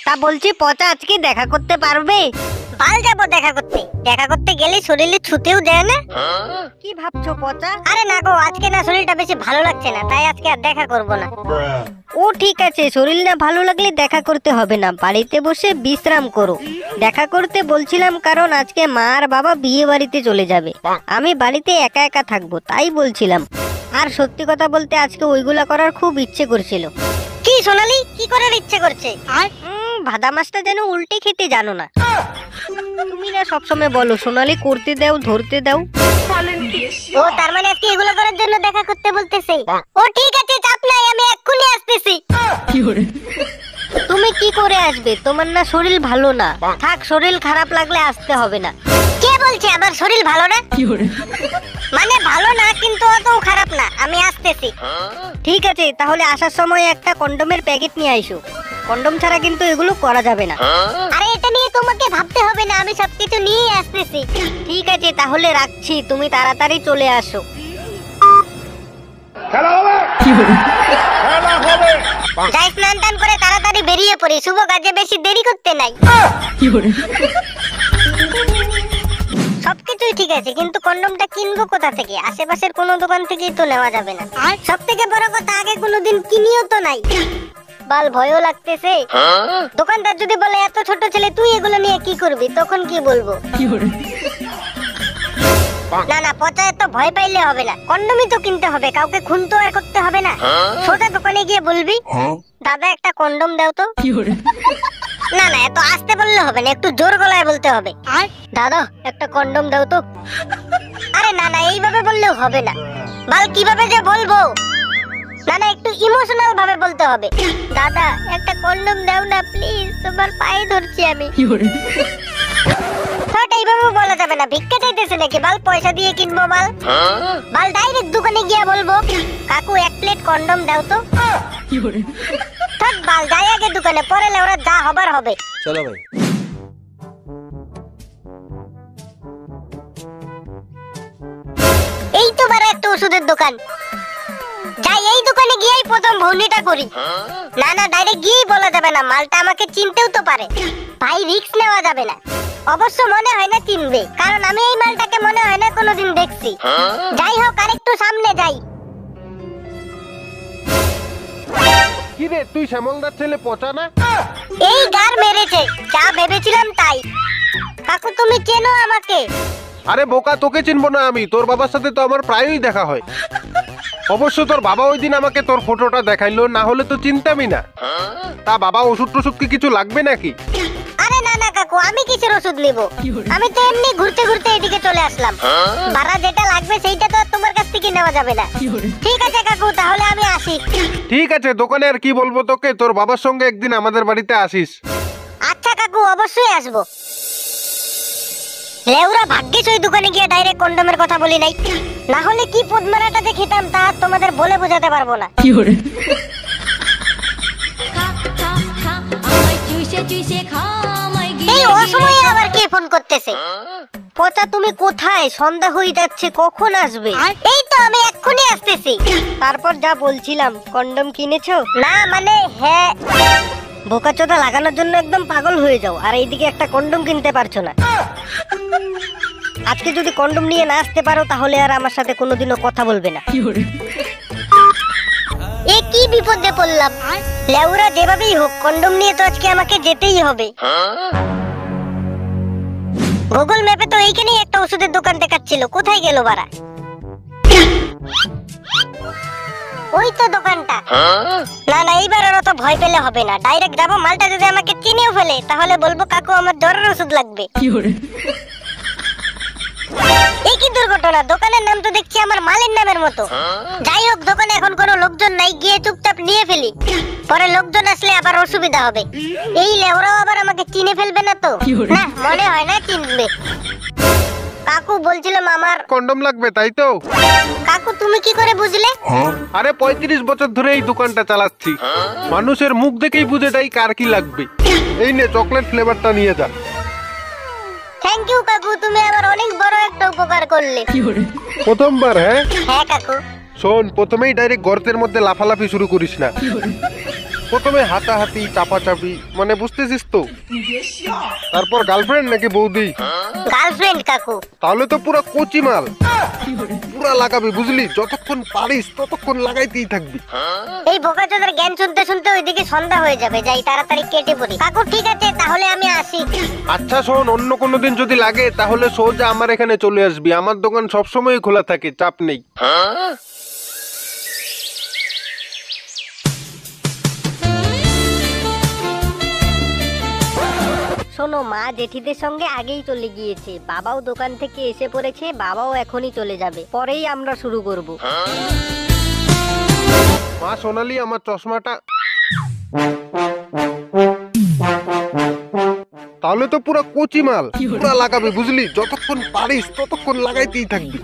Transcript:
তা বলছি পচা আজকে দেখা করতে পারবে? বাল যাবো দেখা করতে গেলে শরীরে ছুতেও দেয় না। কি ভাবছো পচা? আরে না গো, আজকে না শরীরটা বেশি ভালো লাগছে না, তাই আজকে আর দেখা করব না। ও ঠিক আছে, শরীর না ভালো লাগলে দেখা করতে হবে না, বাড়িতে বসে বিশ্রাম করো। দেখা করতে বলছিলাম কারণ আজকে মা আর বাবা বিয়ে বাড়িতে চলে যাবে, আমি বাড়িতে একা একা থাকবো তাই বলছিলাম। আর সত্যি কথা বলতে আজকে ওইগুলা করার খুব ইচ্ছে করছিল। কি সোনালি, কি করার ইচ্ছে করছে? আর ভাদা মাছটা যেন উল্টে খেতে জানো না। তুমি না সবসময় বলো সোনালি করতে দাও, ধরতে দাও। ও তার মানে আজকে এগুলো করার জন্য দেখা করতে বলতেছে। ও ঠিক আছে, চাপ নাই, আমি এক্ষুনি আসতেছি। তুমি কি করে আসবে? তোমার না শরীর ভালো না। থাক, শরীর খারাপ লাগলে আসতে হবে না। কে বলছে আমার শরীর ভালো না? মানে ভালো না, কিন্তু অত খারাপ না, আমি আসতেছি। ঠিক আছে, তাহলে আসার সময় একটা কন্ডোমের প্যাকেট নিয়ে আইসো। কন্ডোম ছাড়া কিন্তু এগুলো করা যাবে না। আরে এটা নিয়ে তোমাকে ভাবতে হবে না, আমি সবকিছু নিয়ে আসতেছি। ঠিক আছে, তাহলে রাখছি, তুমি তাড়াতাড়ি চলে আসো। যাই স্নান টান করে তাড়াতাড়ি বেরিয়ে পড়ি, শুভ কাজে বেশি দেরি করতে নাই। সবকিছুই ঠিক আছে, কিন্তু কন্ডমটা কিনবো কোথা থেকে? আশেপাশের কোনো দোকান থেকেই তো নেওয়া যাবে না। আর সব থেকে বড় কথা, আগে কোনোদিন কিনিও তো নাই। বাল ভয়ও লাগতেছে। দোকানদার যদি বলে এত ছোট ছেলে তুই এগুলো নিয়ে কি করবি, তখন কি বলবো? না না পচা, এত ভয় পাইলে হবে না, কন্ডমই তো কিনতে হবে, কাউকে খুন তো আর করতে হবে না। সোজা দোকানে গিয়ে বলবি দাদা একটা কন্ডম দাও তো। না না, এত আস্তে বললে হবে না, একটু জোর গলায় বলতে হবে। আর দাদা একটা কন্ডম দাও তো। আরে না না, এইভাবে বললেও হবে না। বাল কিভাবে যে বলবো? না না, একটু ইমোশনাল ভাবে বলতে হবে। দাদা একটা কন্ডম দাও না প্লিজ, তোমার পায়ে ধরছি আমি। এইভাবে বলা যাবে না, ভিক্ষা চাইতেছে নাকি? বাল পয়সা দিয়ে কিনবো মাল। বাল ডাইরেক্ট দোকানে গিয়ে বলবো কাকু এক প্লেট কন্ডম দাও তো। থাক বাল, যাই আগে দোকানে, পরে লেওরা যা হবার হবে। চলো ভাই। এই তো বারা একটা ওষুধের দোকান, যাই এই দোকানে গিয়েই প্রথম ভৌনিটা করি। না না, ডাইরেক্ট গিয়েই বলা যাবে না, মালটা আমাকে চিনতেও তো পারে। ভাই রিস্ক নেওয়া যাবে না। অবশ্য মনে হয় না চিনবে, কারণ আমি এই মালটাকে মনে হয় না কোনোদিন দেখছি। যাই হোক, আরেকটু সামনে যাই। কি রে, তুই শ্যামলদার ছেলে পচা না? এই গার মেরেছে, যা ভেবেছিলাম তাই। কাকু তুমি চেনো আমাকে? আরে বোকা, তোকে চিনবো না আমি? তোর বাবার সাথে তো আমার প্রায়ই দেখা হয়। অবশ্য তোর বাবা ওই দিন আমাকে তোর ফটোটা দেখাইলো, না হলে তো চিনতামই না। তা বাবা ওষুধ টষুধ কি কিছু লাগবে নাকি? আরে না না কাকু, আমি কিসের ওষুধ নিব? আমি তো এমনি ঘুরতে ঘুরতে এদিকে চলে আসলাম। ভাড়া যেটা লাগবে সেইটা তো তোমার কাছ থেকে নেওয়া যাবে না। ঠিক আছে কাকু, তাহলে আমি আসি। ঠিক আছে, দোকানে আর কি বলবো তোকে, তোর বাবার সঙ্গে একদিন আমাদের বাড়িতে আসিস। আচ্ছা কাকু, অবশ্যই আসবো। লেউরা ভাগ্যিস ওই দোকানে গিয়ে ডাইরেক্ট কন্ডমের কথা বলি নাই, না হলে কি পদ্মারাটা যে খেতাম তা তোমাদের বলে বোঝাতে পারবো না। এই অসময়ে আবার কে ফোন করতেছে? পচা তুমি কোথায়? সন্ধ্যা হয়ে যাচ্ছে, কখন আসবে? এই তো আমি এক্ষুনি আসতেছি। তারপর যা বলছিলাম, কন্ডম কিনেছো? না মানে হ্যাঁ। বোকাচোদা লাগানোর জন্য একদম পাগল হয়ে যাও, আর এইদিকে একটা কন্ডম কিনতে পারছো না। আজকে যদি কন্ডম নিয়ে না আসতে পারো তাহলে আর আমার সাথে কোনোদিনও কথা বলবে না। এ কি বিপদে পড়লাম? লেউরা যেভাবেই হোক কন্ডম নিয়ে তো আজকে আমাকে যেতেই হবে। গুগল ম্যাপে তো এইখানেই একটা ওষুধের দোকান দেখাচ্ছিল, কোথায় গেল বাড়া? ওই তো দোকানটা। না না, এইবার আর অত ভয় পেলে হবে না, ডাইরেক্ট যাবো। মালটা যদি আমাকে চিনেও ফেলে তাহলে বলবো কাকু আমার জ্বরের ওষুধ লাগবে। এই কি দুর্ঘটনা, দোকানের নাম তো দেখছি আমার মালের নামের মতো। যাই হোক, দোকানে এখন কোনো লোকজন নাই, গিয়ে চুপচাপ নিয়ে ফেলি, পরে লোকজন আসলে আবার অসুবিধা হবে। এই লেওরাও আবার আমাকে চিনে ফেলবে না তো? না মনে হয় না চিনবে। কাকু বলছিলাম আমার কন্ডম লাগবে, তাই তো? কাকু তুমি কি করে বুঝলে? আরে 35 বছর ধরে এই দোকানটা চালাচ্ছি, মানুষের মুখ দেখেই বুঝে যাই কার কি লাগবে। এই নে চকলেট ফ্লেভারটা নিয়ে যা। থ্যাংক ইউ কাকু, তুমি আমার অনেক বড় একটা উপকার করলে। প্রথমবার? হ্যাঁ হ্যাঁ কাকু। শোন, প্রথমেই ডাইরেক্ট গর্তের মধ্যে লাফালাফি শুরু করিস না। প্রথমে হাতাহাতি চাপাচাপি, মানে বুঝতেছিস তো? তারপর গার্লফ্রেন্ড নাকি বৌদি? গার্লফ্রেন্ড কাকু। তাহলে তো পুরো কচি মাল, পুরা লাগাবি বুঝলি, যতক্ষণ পারিস ততক্ষণ লাগাইতেই থাকবি। এই বোকাচোদার জ্ঞান শুনতে শুনতে ওইদিকে সন্ধ্যা হয়ে যাবে, যাই তাড়াতাড়ি কেটে পড়ি। কাকু ঠিক আছে, তাহলে আমি আসি। আচ্ছা শোন, অন্য কোনো দিন যদি লাগে তাহলে সোজা আমার এখানে চলে আসবি, আমার দোকান সবসময় খোলা থাকে, চাপ নেই। শোনো, মা জেঠিদের সঙ্গে আগেই চলে গিয়েছে, বাবাও দোকান থেকে এসে পড়েছে, বাবাও এখনই চলে যাবে, পরেই আমরা শুরু করব। মা সোনালি, আমার চশমাটা। তাহলে তো পুরো কচি মাল, পুরা লাগাবি বুঝলি, যতক্ষণ পারিস ততক্ষণ লাগাইতেই থাকবি।